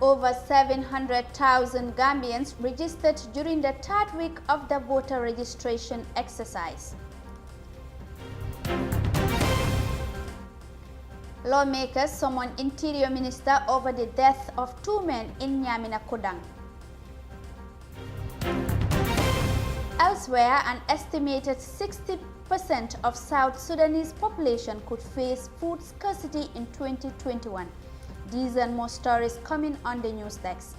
Over 700,000 Gambians registered during the third week of the voter registration exercise. Lawmakers summon Interior Minister over the death of two men in Nyamina Kodang. Elsewhere, an estimated 60% of South Sudanese population could face food scarcity in 2021. These and more stories coming on the news desk.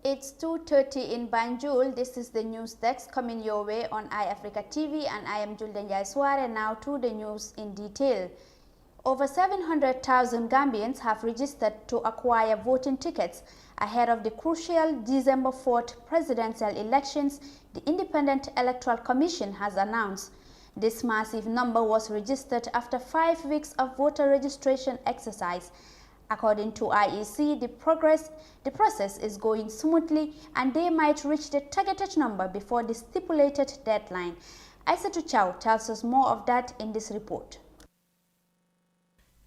It's 2:30 in Banjul. This is the news desk coming your way on iAfrica TV, and I am Julden Jaisware. Now to the news in detail. Over 700,000 Gambians have registered to acquire voting tickets ahead of the crucial December 4th presidential elections, the Independent Electoral Commission has announced. This massive number was registered after 5 weeks of voter registration exercise. According to IEC, the process is going smoothly and they might reach the targeted number before the stipulated deadline. Aissatou Chow tells us more of that in this report.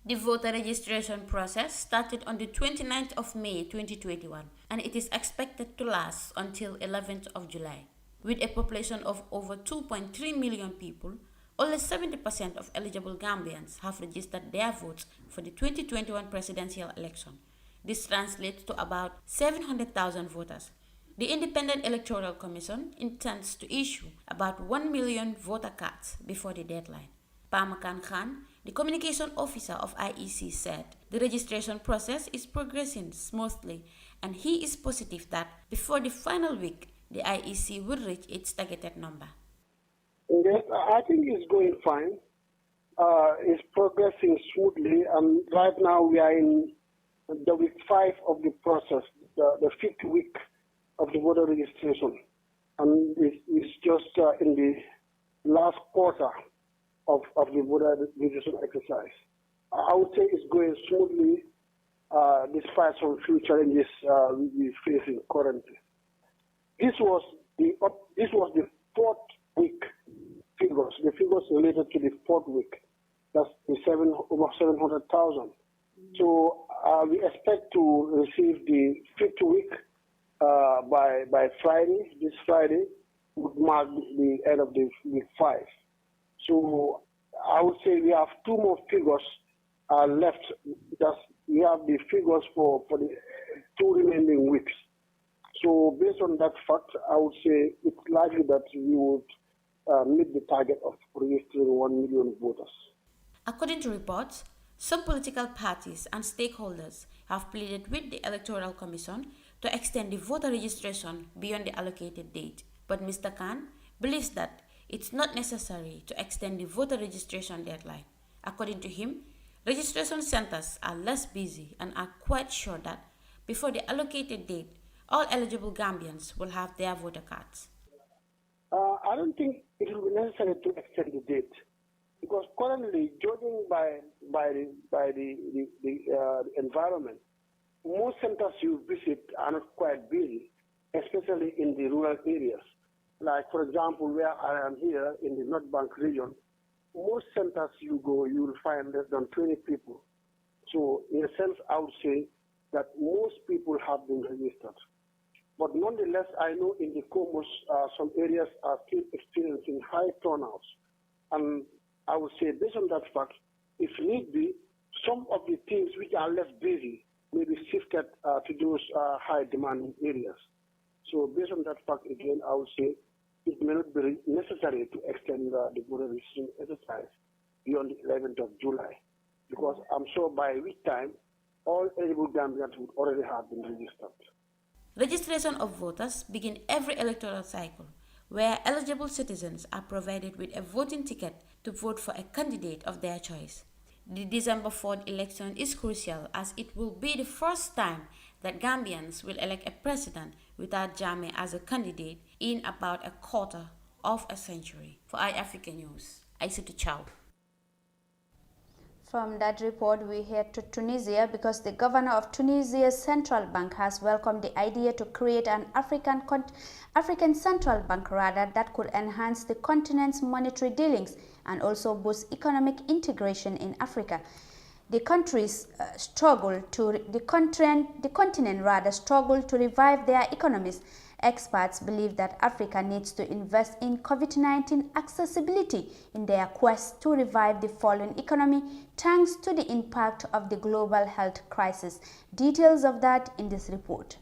The voter registration process started on the 29th of May 2021 and it is expected to last until 11th of July. With a population of over 2.3 million people, only 70% of eligible Gambians have registered their votes for the 2021 presidential election. This translates to about 700,000 voters. The Independent Electoral Commission intends to issue about 1 million voter cards before the deadline. Parmakan Khan, the communication officer of IEC, said the registration process is progressing smoothly and he is positive that before the final week, the IEC will reach its targeted number. Yes, I think it's going fine. It's progressing smoothly, and right now we are in the week 5 of the process, the 5th week of the voter registration, and it's just in the last quarter of the voter registration exercise. I would say it's going smoothly, despite some few challenges we're facing currently. This was the 4th week figures. The figures related to the 4th week. That's the over 700,000. So we expect to receive the 5th week by Friday. This Friday would mark the end of the week 5. So I would say we have 2 more figures left. We have the figures for the 2 remaining weeks. So based on that fact, I would say it's likely that we would meet the target of registering 1 million voters. According to reports, some political parties and stakeholders have pleaded with the Electoral Commission to extend the voter registration beyond the allocated date. But Mr. Khan believes that it's not necessary to extend the voter registration deadline. According to him, registration centers are less busy and are quite sure that before the allocated date, all eligible Gambians will have their voter cards. I don't think it will be necessary to extend the date, because currently, judging by the environment, most centers you visit are not quite busy, especially in the rural areas. Like, for example, where I am here in the North Bank region, most centers you go, you will find less than 20 people. So, in a sense, I would say that most people have been registered. But nonetheless, I know in the Comoros, some areas are still experiencing high turnouts. And I would say, based on that fact, if need be, some of the teams which are less busy may be shifted to those high demanding areas. So based on that fact, again, I would say it may not be necessary to extend the voter registration exercise beyond the 11th of July, because I'm sure by which time all eligible Gambians would already have been registered. Registration of voters begin every electoral cycle, where eligible citizens are provided with a voting ticket to vote for a candidate of their choice. The December 4th election is crucial as it will be the first time that Gambians will elect a president without Jammeh as a candidate in about a quarter of a century. For iAfrica News, Aissatou Chow. From that report, we head to Tunisia because the governor of Tunisia's central bank has welcomed the idea to create an African central bank that could enhance the continent's monetary dealings and also boost economic integration in Africa. The continent struggled to revive their economies. Experts believe that Africa needs to invest in COVID-19 accessibility in their quest to revive the fallen economy thanks to the impact of the global health crisis. Details of that in this report.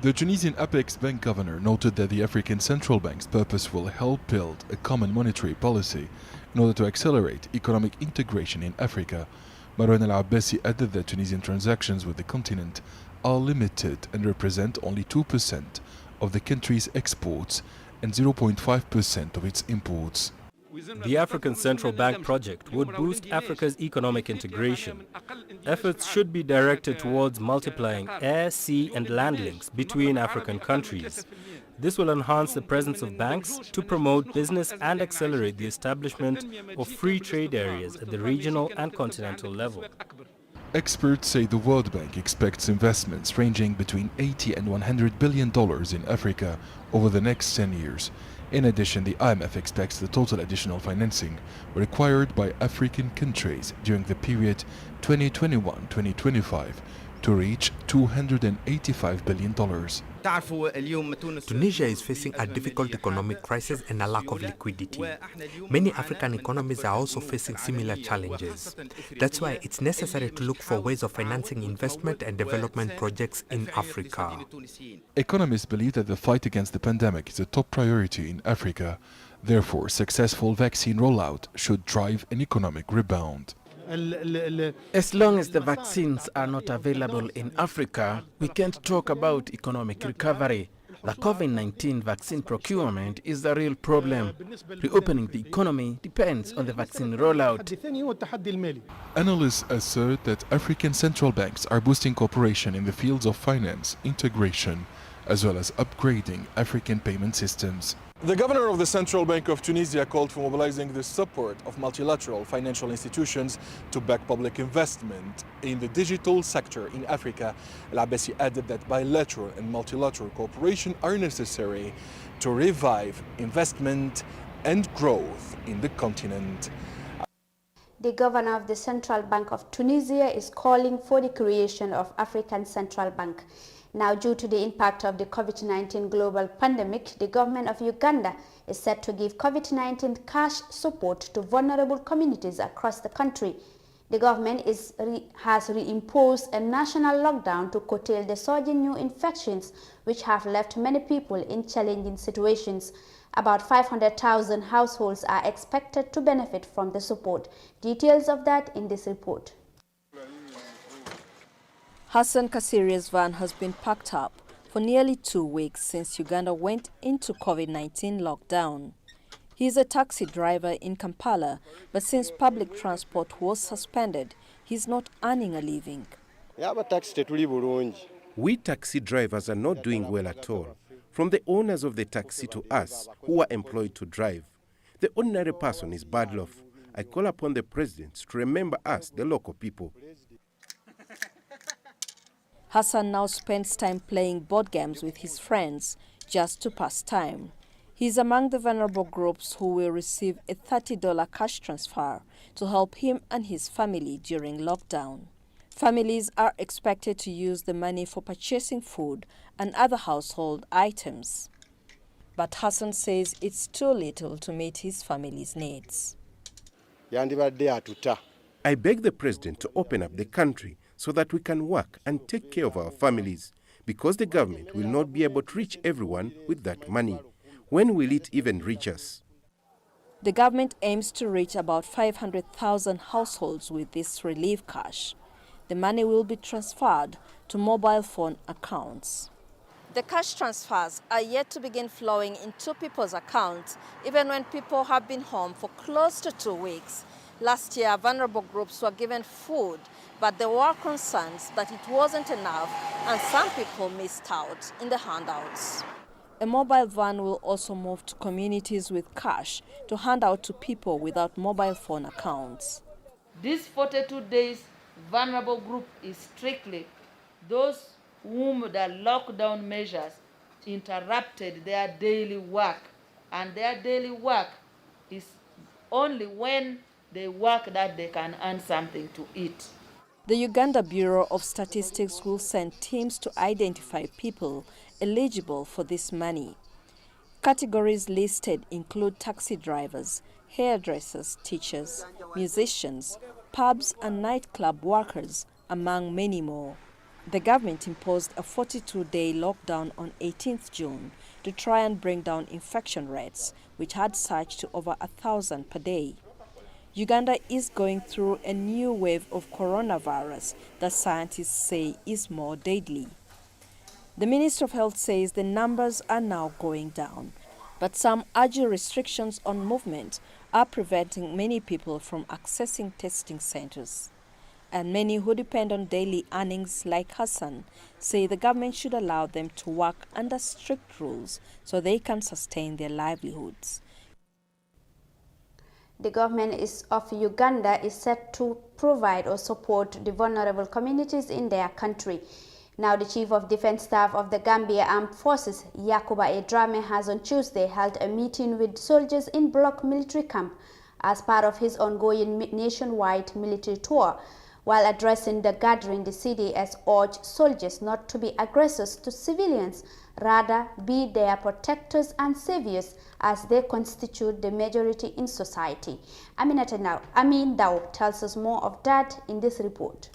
The Tunisian Apex Bank governor noted that the African Central Bank's purpose will help build a common monetary policy in order to accelerate economic integration in Africa. Marouane El Abbassi added that Tunisian transactions with the continent are limited and represent only 2% of the country's exports and 0.5% of its imports. The African Central Bank project would boost Africa's economic integration. Efforts should be directed towards multiplying air, sea and land links between African countries. This will enhance the presence of banks to promote business and accelerate the establishment of free trade areas at the regional and continental level. Experts say the World Bank expects investments ranging between $80 and $100 billion in Africa over the next 10 years. In addition, the IMF expects the total additional financing required by African countries during the period 2021-2025 to reach $285 billion. Tunisia is facing a difficult economic crisis and a lack of liquidity. Many African economies are also facing similar challenges. That's why it's necessary to look for ways of financing investment and development projects in Africa. Economists believe that the fight against the pandemic is a top priority in Africa. Therefore, successful vaccine rollout should drive an economic rebound. As long as the vaccines are not available in Africa, we can't talk about economic recovery. The COVID-19 vaccine procurement is the real problem. Reopening the economy depends on the vaccine rollout. Analysts assert that African central banks are boosting cooperation in the fields of finance, integration, as well as upgrading African payment systems. The governor of the Central Bank of Tunisia called for mobilizing the support of multilateral financial institutions to back public investment in the digital sector in Africa. El Abbassi added that bilateral and multilateral cooperation are necessary to revive investment and growth in the continent. The governor of the Central Bank of Tunisia is calling for the creation of African Central Bank. Now, due to the impact of the COVID-19 global pandemic, the government of Uganda is set to give COVID-19 cash support to vulnerable communities across the country. The government has reimposed a national lockdown to curtail the surging new infections, which have left many people in challenging situations. About 500,000 households are expected to benefit from the support. Details of that in this report. Hassan Kasiria's van has been packed up for nearly 2 weeks since Uganda went into COVID-19 lockdown. He is a taxi driver in Kampala, but since public transport was suspended, he's not earning a living. We taxi drivers are not doing well at all. From the owners of the taxi to us, who are employed to drive. The ordinary person is bad off. I call upon the president to remember us, the local people. Hassan now spends time playing board games with his friends just to pass time. He is among the vulnerable groups who will receive a $30 cash transfer to help him and his family during lockdown. Families are expected to use the money for purchasing food and other household items. But Hassan says it's too little to meet his family's needs. I beg the president to open up the country so that we can work and take care of our families, because the government will not be able to reach everyone with that money. When will it even reach us? The government aims to reach about 500,000 households with this relief cash. The money will be transferred to mobile phone accounts. The cash transfers are yet to begin flowing into people's accounts, even when people have been home for close to 2 weeks. Last year, vulnerable groups were given food, but there were concerns that it wasn't enough and some people missed out in the handouts. A mobile van will also move to communities with cash to hand out to people without mobile phone accounts. This 42 days vulnerable group is strictly those whom the lockdown measures interrupted their daily work, and their daily work is only when they work that they can earn something to eat. The Uganda Bureau of Statistics will send teams to identify people eligible for this money. Categories listed include taxi drivers, hairdressers, teachers, musicians, pubs and nightclub workers, among many more. The government imposed a 42-day lockdown on 18th June to try and bring down infection rates, which had surged to over 1,000 per day. Uganda is going through a new wave of coronavirus that scientists say is more deadly. The Minister of Health says the numbers are now going down, but some urgent restrictions on movement are preventing many people from accessing testing centers. And many who depend on daily earnings, like Hassan, say the government should allow them to work under strict rules so they can sustain their livelihoods. The government of Uganda is set to provide or support the vulnerable communities in their country. Now, the Chief of Defense Staff of the Gambia Armed Forces, Yakuba A. Drame, has on Tuesday held a meeting with soldiers in Block Military Camp as part of his ongoing nationwide military tour. While addressing the gathering, the CDS urged soldiers not to be aggressors to civilians, rather be their protectors and saviors as they constitute the majority in society. Amin Dao tells us more of that in this report.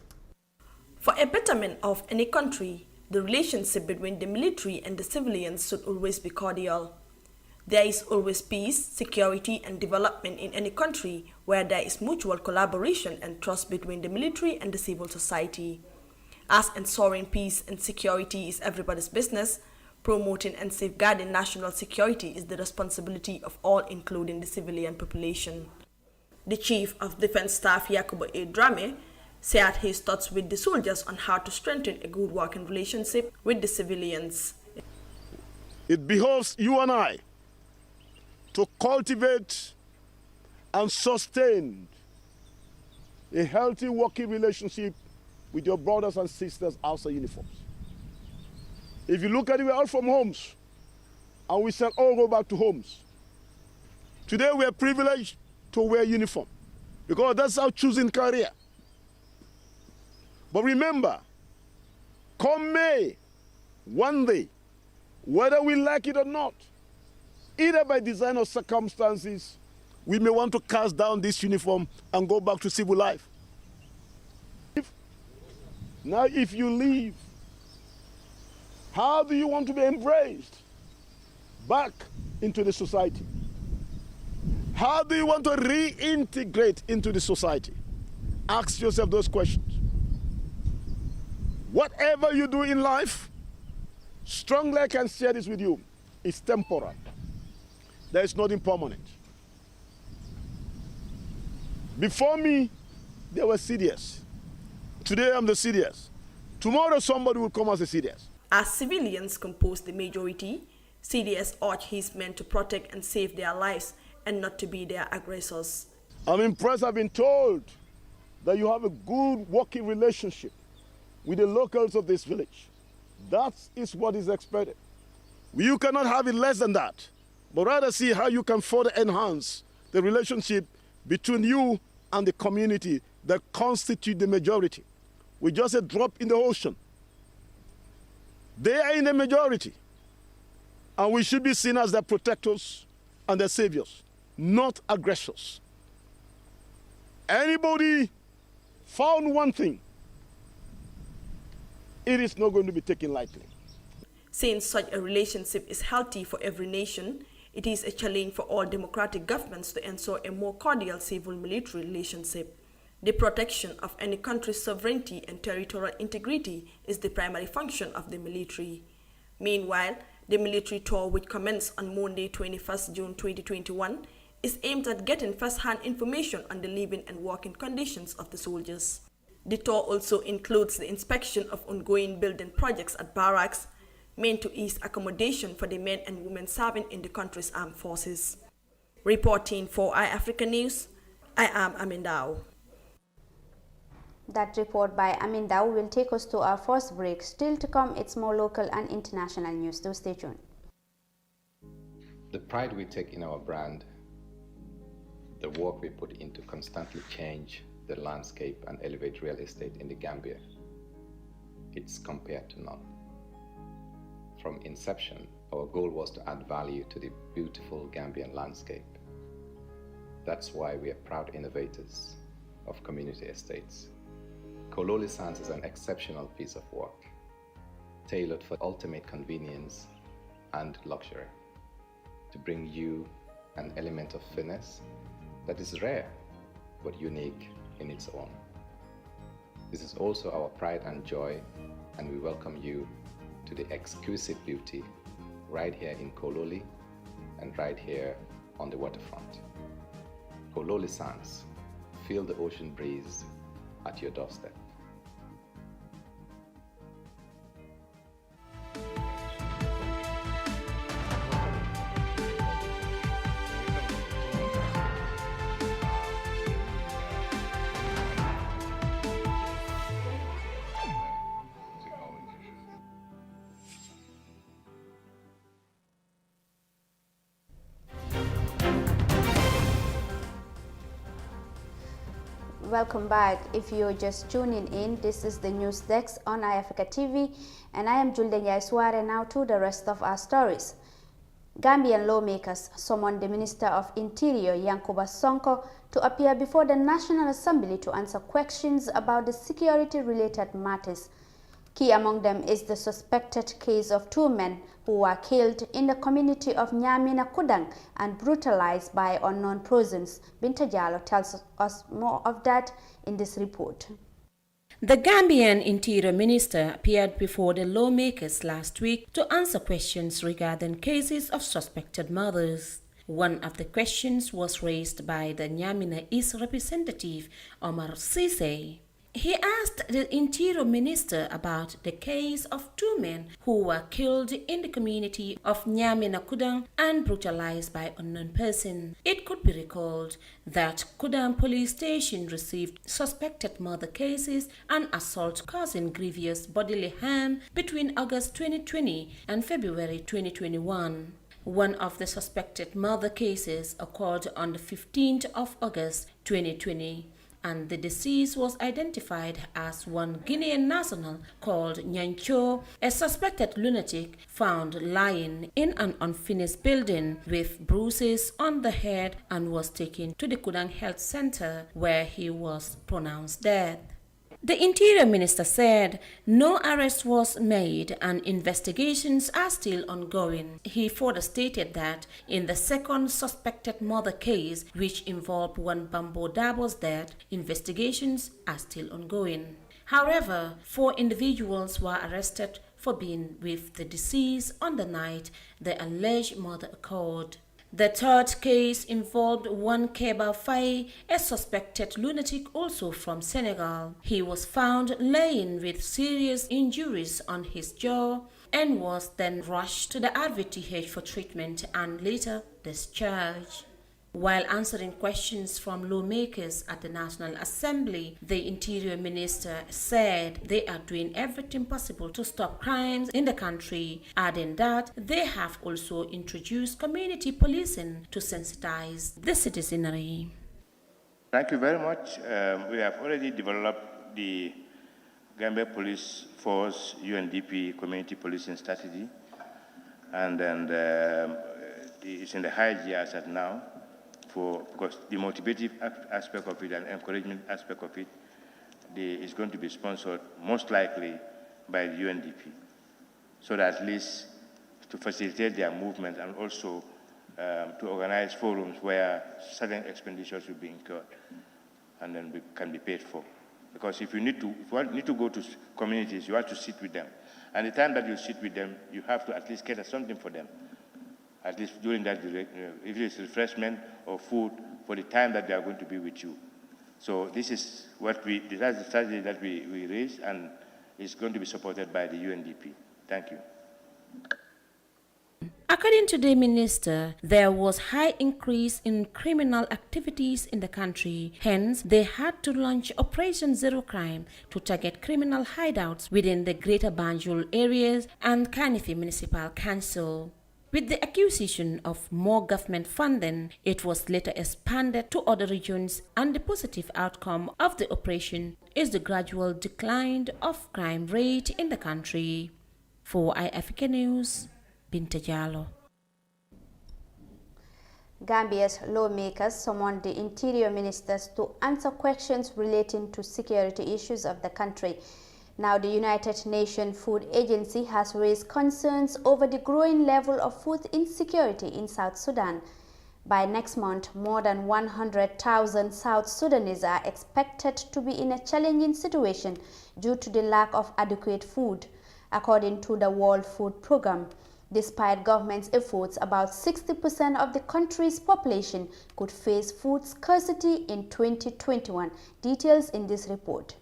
For a betterment of any country, the relationship between the military and the civilians should always be cordial. There is always peace, security, and development in any country where there is mutual collaboration and trust between the military and the civil society. As ensuring peace and security is everybody's business, promoting and safeguarding national security is the responsibility of all, including the civilian population. The Chief of Defense Staff, Yakuba A. Drame, shared his thoughts with the soldiers on how to strengthen a good working relationship with the civilians. It behoves you and I to cultivate and sustain a healthy working relationship with your brothers and sisters outside uniforms. If you look at it, we're all from homes, and we shall all go back to homes. Today we are privileged to wear uniform because that's our choosing career. But remember, come May, one day, whether we like it or not, either by design or circumstances, we may want to cast down this uniform and go back to civil life. Now, if you leave, how do you want to be embraced back into the society? How do you want to reintegrate into the society? Ask yourself those questions. Whatever you do in life, strongly I can share this with you, it's temporal. There is nothing permanent. Before me, there were CDS. Today I'm the CDS. Tomorrow somebody will come as a CDS. As civilians compose the majority, CDS urged his men to protect and save their lives and not to be their aggressors. I'm impressed. I've been told that you have a good working relationship with the locals of this village. That is what is expected. You cannot have it less than that, but rather see how you can further enhance the relationship between you and the community that constitute the majority. We're just a drop in the ocean. They are in the majority, and we should be seen as their protectors and their saviors, not aggressors. Anybody found one thing, it is not going to be taken lightly. Since such a relationship is healthy for every nation, it is a challenge for all democratic governments to ensure a more cordial civil-military relationship. The protection of any country's sovereignty and territorial integrity is the primary function of the military. Meanwhile, the military tour, which commenced on Monday, 21st June 2021, is aimed at getting first-hand information on the living and working conditions of the soldiers. The tour also includes the inspection of ongoing building projects at barracks, meant to ease accommodation for the men and women serving in the country's armed forces. Reporting for iAfrica News, I am Amindao. That report by Amindao will take us to our first break. Still to come, it's more local and international news. Do stay tuned. The pride we take in our brand, the work we put into constantly change the landscape and elevate real estate in the Gambia, it's compared to none. From inception, our goal was to add value to the beautiful Gambian landscape. That's why we are proud innovators of community estates. Kololi Sands is an exceptional piece of work, tailored for ultimate convenience and luxury, to bring you an element of finesse that is rare but unique in its own. This is also our pride and joy, and we welcome you to the exquisite beauty right here in Kololi and right here on the waterfront. Kololi Sands, feel the ocean breeze at your doorstep. Welcome back. If you're just tuning in, this is the News Desk on iAfrica TV, and I am Julde Njaisware. Now to the rest of our stories. Gambian lawmakers summoned the Minister of Interior, Yankuba Sonko, to appear before the National Assembly to answer questions about the security-related matters. Key among them is the suspected case of 2 men who were killed in the community of Nyamina Kudang and brutalized by unknown persons. Binta Jallo tells us more of that in this report. The Gambian Interior Minister appeared before the lawmakers last week to answer questions regarding cases of suspected murders. One of the questions was raised by the Nyamina East representative, Omar Sise. He asked the Interior Minister about the case of 2 men who were killed in the community of Nyamina Kudang and brutalized by unknown person. It could be recalled that Kudang police station received suspected murder cases and assault causing grievous bodily harm between August 2020 and February 2021. One of the suspected murder cases occurred on the 15th of August 2020. And the deceased was identified as one Guinean national called Nyancho, a suspected lunatic found lying in an unfinished building with bruises on the head and was taken to the Kudang Health Center where he was pronounced dead. The Interior Minister said no arrest was made and investigations are still ongoing. He further stated that in the second suspected murder case, which involved one Bambo Dabo's death, investigations are still ongoing. However, 4 individuals were arrested for being with the deceased on the night the alleged murder occurred. The third case involved one Keba Faye, a suspected lunatic also from Senegal. He was found laying with serious injuries on his jaw and was then rushed to the RVTH for treatment and later discharged. While answering questions from lawmakers at the National Assembly, the Interior Minister said they are doing everything possible to stop crimes in the country, adding that they have also introduced community policing to sensitize the citizenry. Thank you very much. We have already developed the Gambia Police Force UNDP community policing strategy, and then it's in the high gears at now. Because the motivative aspect of it and encouragement aspect of it is going to be sponsored most likely by the UNDP, so that at least to facilitate their movement and also to organize forums where certain expenditures will be incurred and then can be paid for. Because if you need to go to communities, you have to sit with them. And the time that you sit with them, you have to at least cater something for them. At least during that, if it's refreshment or food for the time that they are going to be with you. So this is that's the strategy that we raised, and it's going to be supported by the UNDP. Thank you. According to the minister, there was high increase in criminal activities in the country. Hence, they had to launch Operation Zero Crime to target criminal hideouts within the Greater Banjul areas and Kanifi Municipal Council. With the acquisition of more government funding, it was later expanded to other regions, and the positive outcome of the operation is the gradual decline of crime rate in the country. For iAfrica News, Binta Jallo. Gambia's lawmakers summoned the interior ministers to answer questions relating to security issues of the country. Now, the United Nations Food Agency has raised concerns over the growing level of food insecurity in South Sudan. By next month, more than 100,000 South Sudanese are expected to be in a challenging situation due to the lack of adequate food, according to the World Food Programme. Despite government's efforts, about 60% of the country's population could face food scarcity in 2021. Details in this report.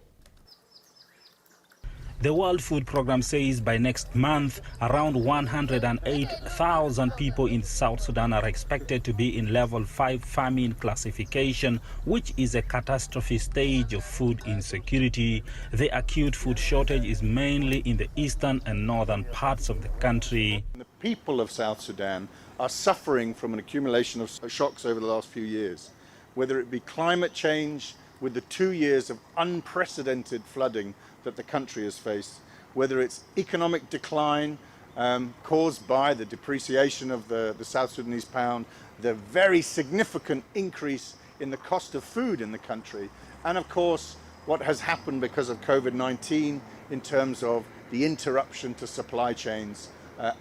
The World Food Programme says by next month, around 108,000 people in South Sudan are expected to be in level 5 famine classification, which is a catastrophe stage of food insecurity. The acute food shortage is mainly in the eastern and northern parts of the country. The people of South Sudan are suffering from an accumulation of shocks over the last few years, whether it be climate change, with the 2 years of unprecedented flooding that the country has faced, whether it's economic decline caused by the depreciation of the South Sudanese pound, the very significant increase in the cost of food in the country, and of course what has happened because of COVID-19 in terms of the interruption to supply chains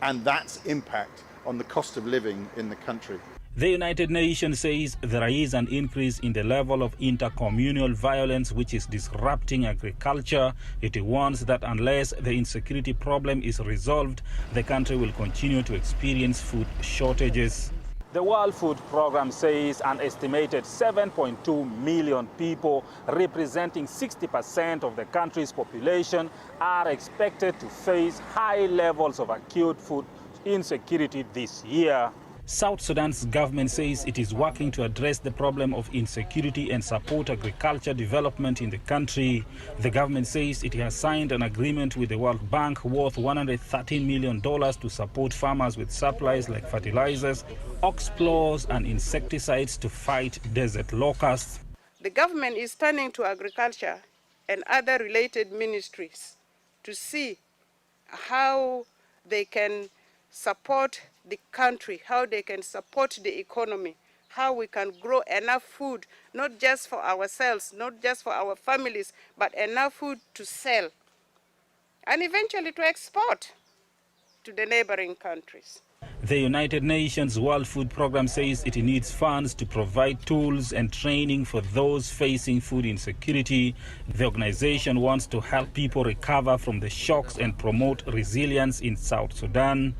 and that's impact on the cost of living in the country. The United Nations says there is an increase in the level of intercommunal violence which is disrupting agriculture. It warns that unless the insecurity problem is resolved, the country will continue to experience food shortages. The World Food Programme says an estimated 7.2 million people, representing 60% of the country's population, are expected to face high levels of acute food insecurity this year. South Sudan's government says it is working to address the problem of insecurity and support agriculture development in the country. The government says it has signed an agreement with the World Bank worth $113 million to support farmers with supplies like fertilizers, ox plows, and insecticides to fight desert locusts. The government is turning to agriculture and other related ministries to see how they can support the country, how they can support the economy, how we can grow enough food, not just for ourselves, not just for our families, but enough food to sell and eventually to export to the neighboring countries. The United Nations World Food Programme says it needs funds to provide tools and training for those facing food insecurity. The organization wants to help people recover from the shocks and promote resilience in South Sudan.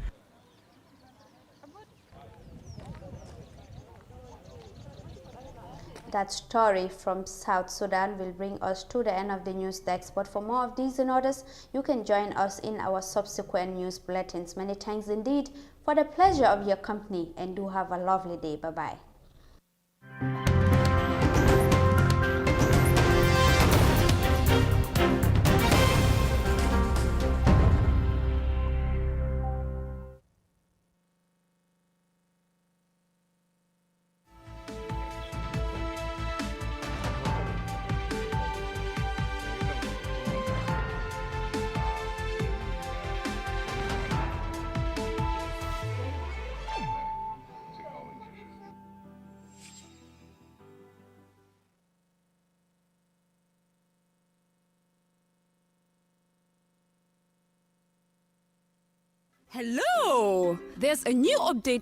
That story from South Sudan will bring us to the end of the news desk. But for more of these and others, you can join us in our subsequent news bulletins. Many thanks indeed for the pleasure of your company, and do have a lovely day. Bye-bye. Hello! There's a new update